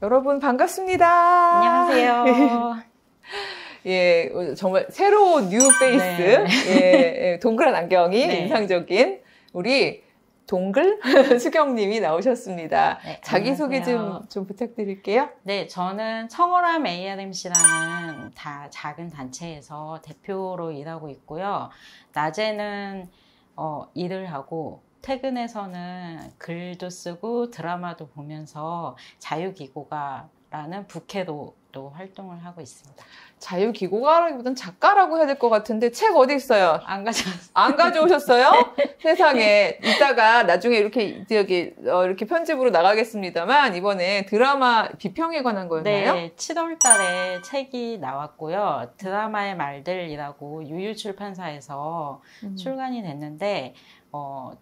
여러분 반갑습니다. 안녕하세요. 예, 정말 새로운 뉴 페이스, 네. 예, 동그란 안경이 네. 인상적인 우리 동글 수경님이 나오셨습니다. 네, 자기소개 안녕하세요. 좀 부탁드릴게요. 네, 저는 청어람 ARMC라는 작은 단체에서 대표로 일하고 있고요. 낮에는 일을 하고 퇴근해서는 글도 쓰고 드라마도 보면서 자유기고가라는 부캐로 또 활동을 하고 있습니다. 자유기고가라기보단 작가라고 해야 될 것 같은데 책 어디 있어요? 안 가져왔어요. 안 가져오셨어요? 세상에. 이따가 나중에 이렇게 편집으로 나가겠습니다만 이번에 드라마 비평에 관한 거였나요? 네, 7월 달에 책이 나왔고요. 드라마의 말들이라고 유유출판사에서 출간이 됐는데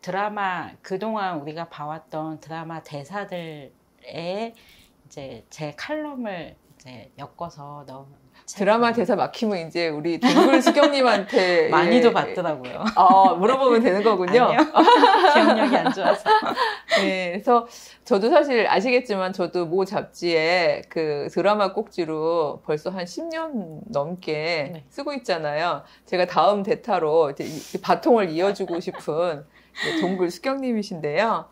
드라마 그동안 우리가 봐왔던 드라마 대사들의 이제 제 칼럼을 이제 엮어서 넣은 드라마 대사 막히면 이제 우리 동글 수경님한테 많이도 받더라고요. 물어보면 되는 거군요. 아니요. 기억력이 안 좋아서. 네, 그래서 저도 사실 아시겠지만 저도 모 잡지에 그 드라마 꼭지로 벌써 한 10년 넘게 네. 쓰고 있잖아요. 제가 다음 대타로 이제 이 바통을 이어주고 싶은 동글 수경님이신데요.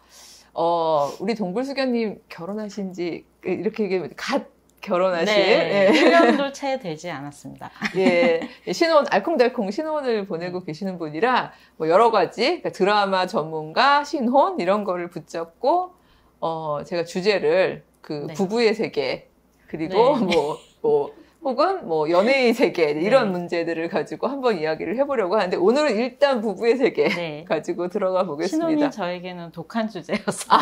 우리 동글 수경님 결혼하신 지 이렇게 얘기하면 갓 결혼하신 네, 예. 1년도 채 되지 않았습니다. 예, 신혼 알콩달콩 신혼을 보내고 계시는 분이라 뭐 여러 가지 그러니까 드라마 전문가, 신혼 이런 거를 붙잡고 제가 주제를 그 네. 부부의 세계 그리고 네. 혹은 연애의 세계 이런 네. 문제들을 가지고 한번 이야기를 해보려고 하는데 오늘은 일단 부부의 세계 네. 가지고 들어가 보겠습니다. 신혼이 저에게는 독한 주제였어요.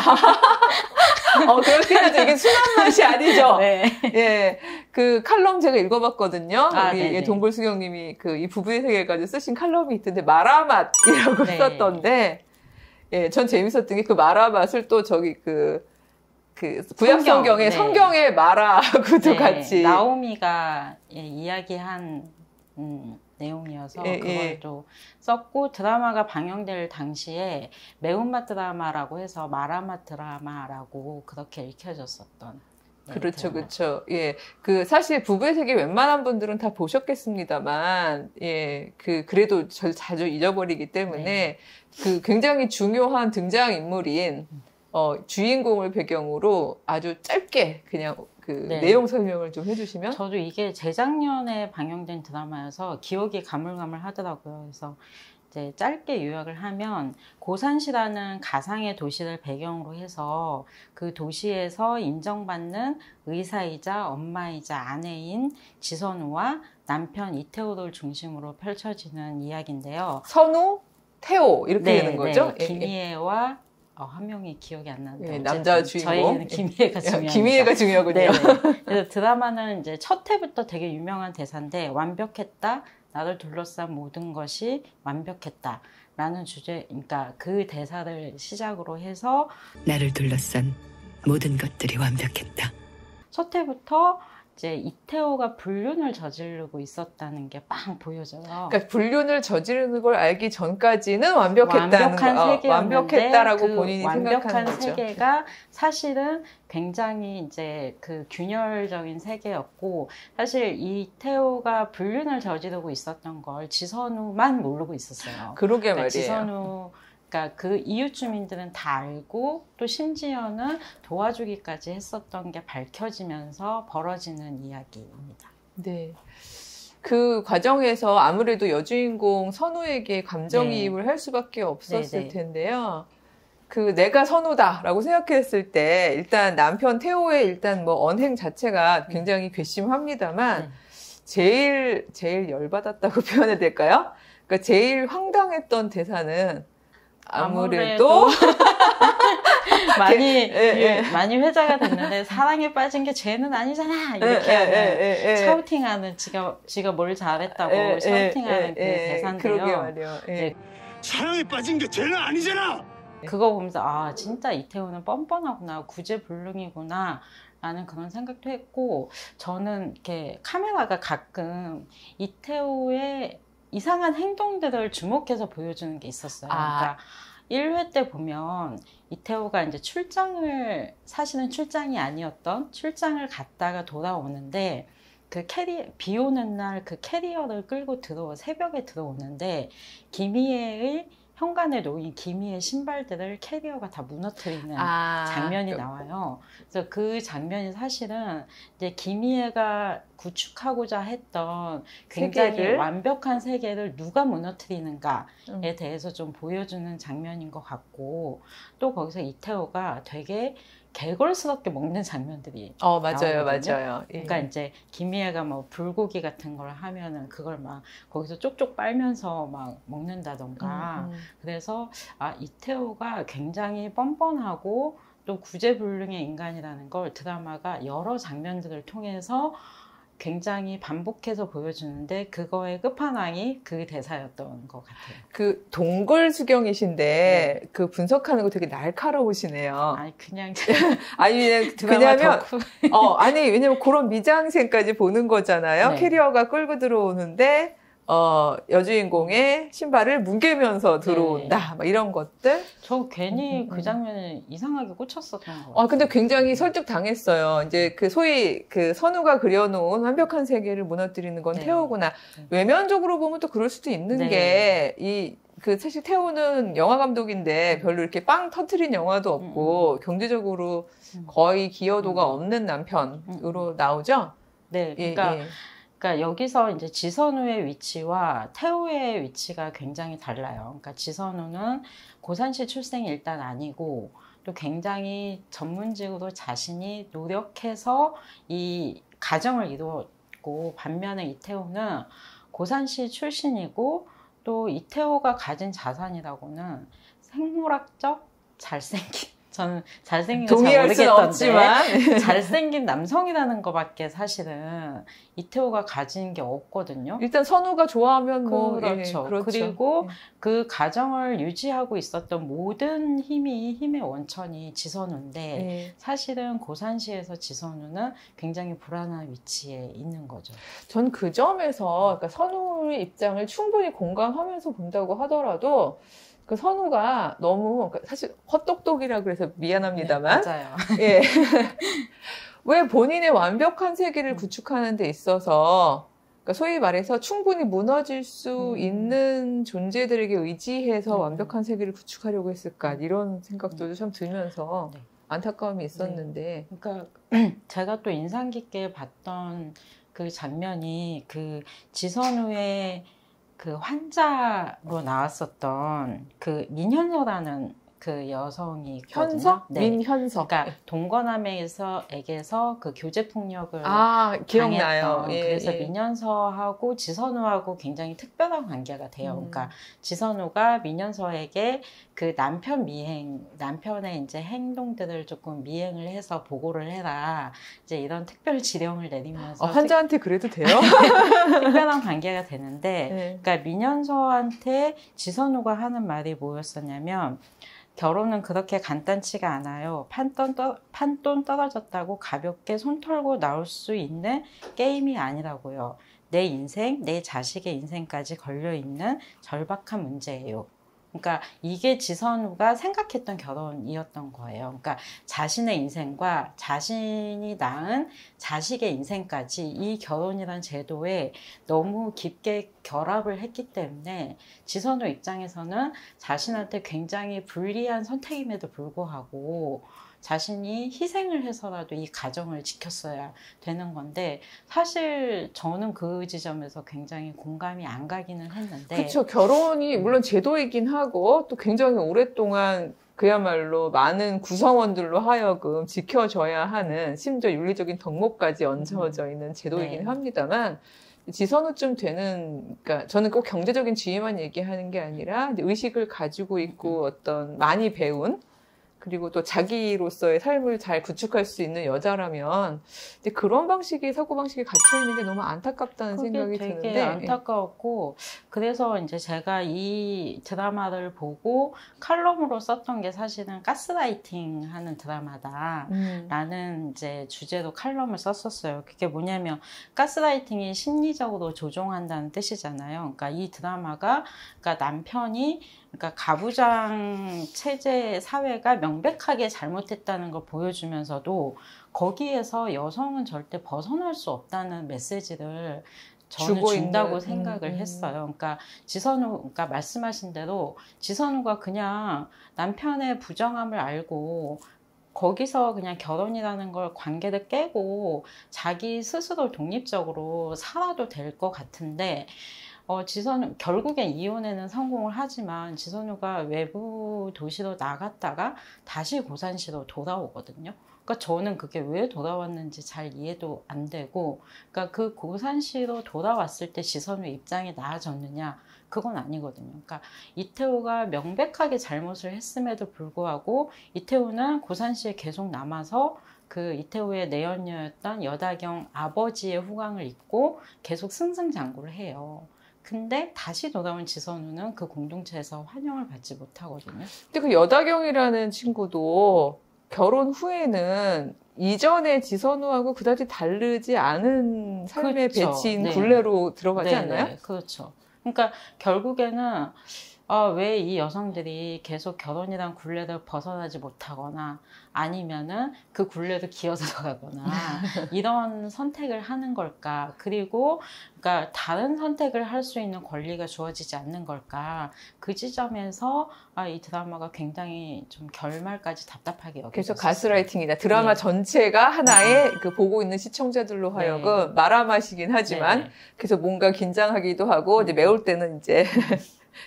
그렇긴 하죠. 이게 순한 맛이 아니죠. 네. 예, 그 칼럼 제가 읽어봤거든요. 우리 네네. 동글수경님이 이 부부의 세계 가지고 쓰신 칼럼이 있던데 마라맛이라고 네. 썼던데, 예, 전 재밌었던 게 그 마라맛을 또 저기 그 구약 성경에 네. 성경의 마라하고도 네, 같이 나오미가 이야기한 내용이어서 예, 그걸 예. 또 썼고 드라마가 방영될 당시에 매운맛 드라마라고 해서 마라맛 드라마라고 그렇게 읽혀졌었던 그렇죠, 드라마. 그렇죠. 예, 사실 부부의 세계 웬만한 분들은 다 보셨겠습니다만, 예, 그래도 자주 잊어버리기 때문에 네. 굉장히 중요한 등장 인물인 주인공을 배경으로 아주 짧게 그냥 네. 내용 설명을 좀 해주시면. 저도 이게 재작년에 방영된 드라마여서 기억이 가물가물하더라고요. 그래서 이제 짧게 요약을 하면 고산시라는 가상의 도시를 배경으로 해서 그 도시에서 인정받는 의사이자 엄마이자 아내인 지선우와 남편 이태호를 중심으로 펼쳐지는 이야기인데요. 선우, 태호 이렇게 되는 거죠? 네. 김희애와 한 명이 기억이 안 나는데 예, 남자 주인공. 저희는 김희애가 중요합니다. 김희애가 중요하군요. 네. 그래서 드라마는 이제 첫 회부터 되게 유명한 대사인데 완벽했다. 나를 둘러싼 모든 것이 완벽했다. 라는 주제, 그러니까 그 대사를 시작으로 해서 나를 둘러싼 모든 것들이 완벽했다. 첫 회부터 이제 이태호가 불륜을 저지르고 있었다는 게 빵 보여져요. 그러니까 불륜을 저지르는 걸 알기 전까지는 완벽했다는 거, 완벽했다라고 본인이 생각하는 완벽한 거죠. 세계가 사실은 굉장히 이제 그 균열적인 세계였고 사실 이태호가 불륜을 저지르고 있었던 걸 지선우만 모르고 있었어요. 그러게 그러니까 말이에요. 지선우 그러니까 그 이웃 주민들은 다 알고 또 심지어는 도와주기까지 했었던 게 밝혀지면서 벌어지는 이야기입니다. 네. 그 과정에서 아무래도 여주인공 선우에게 감정이입을 할 수밖에 없었을 네네. 텐데요. 내가 선우다라고 생각했을 때 일단 남편 태호의 일단 언행 자체가 굉장히 괘씸합니다만 제일 열받았다고 표현해야 될까요? 그러니까 제일 황당했던 대사는 아무래도 많이 회자가 됐는데 사랑에 빠진 게 죄는 아니잖아 이렇게 하는 샤우팅하는 지가 뭘 잘했다고 샤우팅하는 그 대사인데요. 그러게 말이에요. 네. 사랑에 빠진 게 죄는 아니잖아. 그거 보면서 아 진짜 이태호는 뻔뻔하구나 구제불능이구나 라는 그런 생각도 했고, 저는 이렇게 카메라가 가끔 이태호의 이상한 행동들을 주목해서 보여주는 게 있었어요. 그러니까 1회 때 보면 이태호가 이제 사실은 출장이 아니었던 출장을 갔다가 돌아오는데, 비 오는 날 그 캐리어를 끌고 새벽에 들어오는데, 김희애의 현관에 놓인 김희애 신발들을 캐리어가 다 무너뜨리는 장면이 나와요. 그래서 그 장면이 사실은 이제 김희애가 구축하고자 했던 굉장히 세계를? 완벽한 세계를 누가 무너뜨리는가에 대해서 좀 보여주는 장면인 것 같고, 또 거기서 이태호가 되게 개걸스럽게 먹는 장면들이 맞아요, 나오거든요. 맞아요. 예. 그러니까 이제 김희애가 뭐 불고기 같은 걸 하면은 그걸 막 거기서 쪽쪽 빨면서 막 먹는다던가. 그래서 이태호가 굉장히 뻔뻔하고 또 구제불능의 인간이라는 걸 드라마가 여러 장면들을 통해서 굉장히 반복해서 보여주는데, 그거의 끝판왕이 그 대사였던 것 같아요. 그 동글수경이신데 그 분석하는 거 되게 날카로우시네요. 아니 그냥 왜냐면 그런 미장센까지 보는 거잖아요. 네. 캐리어가 끌고 들어오는데 여주인공의 신발을 뭉개면서 들어온다. 막 이런 것들. 저 괜히 그 장면에 이상하게 꽂혔었던 것 같아요. 근데 굉장히 설득당했어요. 이제 소위 선우가 그려놓은 완벽한 세계를 무너뜨리는 건 태호구나. 외면적으로 보면 또 그럴 수도 있는 게, 사실 태호는 영화 감독인데 별로 이렇게 빵 터트린 영화도 없고, 경제적으로 거의 기여도가 없는 남편으로 나오죠? 네. 그러니까 여기서 이제 지선우의 위치와 태호의 위치가 굉장히 달라요. 그러니까 지선우는 고산시 출생이 일단 아니고, 또 굉장히 전문직으로 자신이 노력해서 이 가정을 이루었고, 반면에 이태호는 고산시 출신이고, 또 이태호가 가진 자산이라고는 생물학적 잘생김. 저는 잘생긴 거 잘 동의할 수는 모르겠던데 없지만 잘생긴 남성이라는 것밖에 사실은 이태호가 가진 게 없거든요. 일단 선우가 좋아하면 그렇죠. 그리고 그 가정을 유지하고 있었던 모든 힘의 원천이 지선우인데, 사실은 고산시에서 지선우는 굉장히 불안한 위치에 있는 거죠. 전 그 점에서 그러니까 선우의 입장을 충분히 공감하면서 본다고 하더라도, 그 선우가 너무, 사실 헛똑똑이라 그래서 미안합니다만, 맞아요. 예. 왜 본인의 완벽한 세계를 구축하는 데 있어서, 그러니까 소위 말해서 충분히 무너질 수 있는 존재들에게 의지해서 완벽한 세계를 구축하려고 했을까, 이런 생각도 참 들면서 안타까움이 있었는데. 그러니까 제가 또 인상 깊게 봤던 그 장면이 그 지선우의 그 환자로 나왔었던 그 민현서라는 그 여성이 있거든요. 현서? 민현서. 그러니까 동거남에게서 그 교제 폭력을 기억나요. 그래서 민현서하고 지선우하고 굉장히 특별한 관계가 돼요. 그러니까 지선우가 민현서에게 그 남편의 이제 행동들을 조금 미행을 해서 보고를 해라, 이제 이런 특별 지령을 내리면서 환자한테 그래도 돼요? 특별한 관계가 되는데, 그러니까 민현서한테 지선우가 하는 말이 뭐였었냐면, 결혼은 그렇게 간단치가 않아요. 판돈 떨어졌다고 가볍게 손 털고 나올 수 있는 게임이 아니라고요. 내 인생, 내 자식의 인생까지 걸려있는 절박한 문제예요. 그러니까 이게 지선우가 생각했던 결혼이었던 거예요. 그러니까 자신의 인생과 자신이 낳은 자식의 인생까지 이 결혼이란 제도에 너무 깊게 결합을 했기 때문에 지선우 입장에서는 자신한테 굉장히 불리한 선택임에도 불구하고 자신이 희생을 해서라도 이 가정을 지켰어야 되는 건데, 사실 저는 그 지점에서 굉장히 공감이 안 가기는 했는데. 그렇죠. 결혼이 물론 제도이긴 하고 또 굉장히 오랫동안 그야말로 많은 구성원들로 하여금 지켜져야 하는, 심지어 윤리적인 덕목까지 얹혀져 있는 제도이긴 합니다만, 지선우쯤 되는, 그러니까 저는 꼭 경제적인 지위만 얘기하는 게 아니라 이제 의식을 가지고 있고 어떤 많이 배운 그리고 또 자기로서의 삶을 잘 구축할 수 있는 여자라면 이제 그런 방식이 사고방식이 갇혀있는 게 너무 안타깝다는 생각이 되게 드는데 안타까웠고 그래서 이제 제가 이 드라마를 보고 칼럼으로 썼던 게 사실은 가스라이팅 하는 드라마다라는 이제 주제로 칼럼을 썼었어요. 그게 뭐냐면 가스라이팅이 심리적으로 조종한다는 뜻이잖아요. 그러니까 이 드라마가 그러니까 남편이 그러니까 가부장 체제 사회가 명백하게 잘못했다는 걸 보여주면서도 거기에서 여성은 절대 벗어날 수 없다는 메시지를 저는 준다고 생각을 했어요. 그러니까 그러니까 말씀하신 대로 지선우가 그냥 남편의 부정함을 알고 거기서 그냥 결혼이라는 걸 관계를 깨고 자기 스스로 독립적으로 살아도 될 것 같은데 지선우 결국엔 이혼에는 성공을 하지만 지선우가 외부 도시로 나갔다가 다시 고산시로 돌아오거든요. 그러니까 저는 그게 왜 돌아왔는지 잘 이해도 안 되고, 그러니까 그 고산시로 돌아왔을 때 지선우 입장이 나아졌느냐? 그건 아니거든요. 그러니까 이태호가 명백하게 잘못을 했음에도 불구하고 이태호는 고산시에 계속 남아서 그 이태호의 내연녀였던 여다경 아버지의 후광을 입고 계속 승승장구를 해요. 근데 다시 돌아온 지선우는 그 공동체에서 환영을 받지 못하거든요. 근데 그 여다경이라는 친구도 결혼 후에는 이전의 지선우하고 그다지 다르지 않은 삶의 그렇죠. 배치인 네. 굴레로 들어가지 않나요? 네, 그렇죠. 그러니까 결국에는 왜 이 여성들이 계속 결혼이란 굴레를 벗어나지 못하거나 아니면은 그 굴레를 기어 들어가거나 이런 선택을 하는 걸까? 그리고 그러니까 다른 선택을 할 수 있는 권리가 주어지지 않는 걸까? 그 지점에서 이 드라마가 굉장히 좀 결말까지 답답하게 여겨졌어요. 그래서 가스라이팅이다. 드라마 네. 전체가 하나의 그 보고 있는 시청자들로 하여금 말아마시긴 하지만 그래서 뭔가 긴장하기도 하고 이제 매울 때는 이제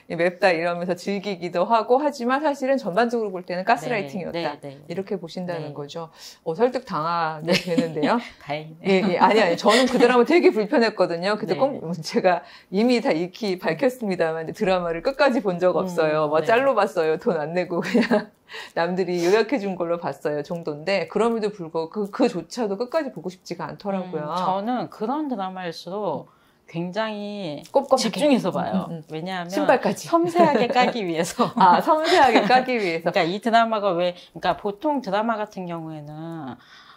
맵다 이러면서 즐기기도 하고 하지만 사실은 전반적으로 볼 때는 가스라이팅이었다. 이렇게 보신다는 거죠. 설득 당하게 되는데요. 다행이네요. 예, 아니. 저는 그 드라마 되게 불편했거든요. 그래서 꼭 제가 이미 다 익히 밝혔습니다만 드라마를 끝까지 본 적 없어요. 짤로 봤어요. 돈 안 내고 그냥 남들이 요약해 준 걸로 봤어요. 정도인데 그럼에도 불구하고 그조차도 끝까지 보고 싶지가 않더라고요. 저는 그런 드라마일수록 굉장히 꼼꼼하게 집중해서 봐요. 왜냐하면 신발까지 섬세하게 까기 위해서. 섬세하게 까기 위해서. 그러니까 이 드라마가 그러니까 보통 드라마 같은 경우에는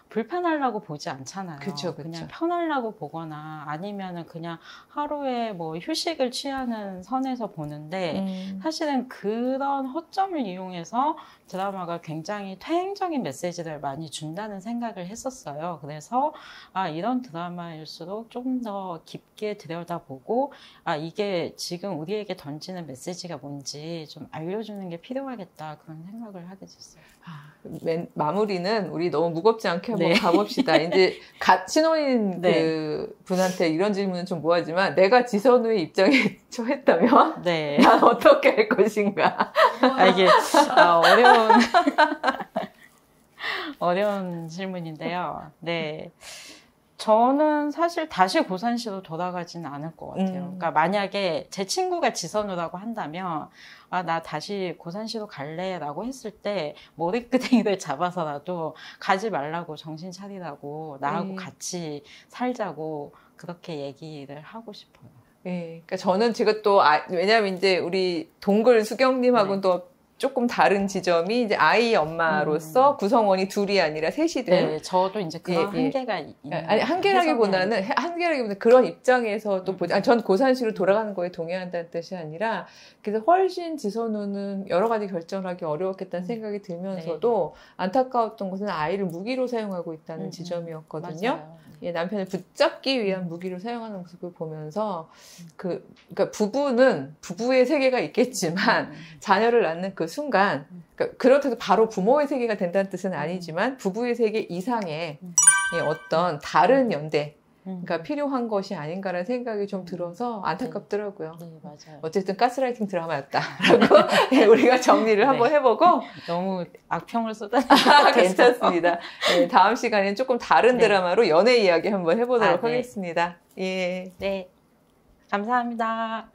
불편하려고 보지 않잖아요. 그쵸. 그냥 편하려고 보거나 아니면은 그냥 하루에 뭐 휴식을 취하는 선에서 보는데 사실은 그런 허점을 이용해서 드라마가 굉장히 퇴행적인 메시지를 많이 준다는 생각을 했었어요. 그래서 이런 드라마일수록 조금 더 깊게 들여다보고 이게 지금 우리에게 던지는 메시지가 뭔지 좀 알려주는 게 필요하겠다 그런 생각을 하게 됐어요. 마무리는 우리 너무 무겁지 않게 한번 가봅시다. 이제 신혼인 그 분한테 이런 질문은 좀 뭐하지만 내가 지선우의 입장에 처했다면 난 어떻게 할 것인가? 이게 어려운 질문인데요. 네. 저는 사실 다시 고산시로 돌아가지는 않을 것 같아요. 그러니까 만약에 제 친구가 지선우라고 한다면 나 다시 고산시로 갈래 라고 했을 때 머리끄댕이를 잡아서라도 가지 말라고 정신 차리라고 나하고 같이 살자고 그렇게 얘기를 하고 싶어요. 네, 그러니까 저는 제가 또 왜냐하면 이제 우리 동글 수경님하고는 또 조금 다른 지점이 이제 아이 엄마로서 구성원이 둘이 아니라 셋이 된. 네, 저도 이제 그런 한계가 있는. 아니, 한계라기보다는 그런 입장에서 또 전 고산시로 돌아가는 거에 동의한다는 뜻이 아니라 그래서 훨씬 지선우는 여러 가지 결정을 하기 어려웠겠다는 생각이 들면서도 안타까웠던 것은 아이를 무기로 사용하고 있다는 지점이었거든요. 맞아요. 남편을 붙잡기 위한 무기로 사용하는 모습을 보면서 그러니까 부부의 세계가 있겠지만 자녀를 낳는 그 순간 그러니까 그렇다고 바로 부모의 세계가 된다는 뜻은 아니지만 부부의 세계 이상의 어떤 다른 연대 그러니까 필요한 것이 아닌가라는 생각이 좀 들어서 안타깝더라고요. 네, 맞아요. 어쨌든 가스라이팅 드라마였다라고 우리가 정리를 한번 해보고 너무 악평을 쏟아내서 괜찮습니다. 다음 시간에는 조금 다른 드라마로 연애 이야기 한번 해보도록 하겠습니다. 예. 네, 감사합니다.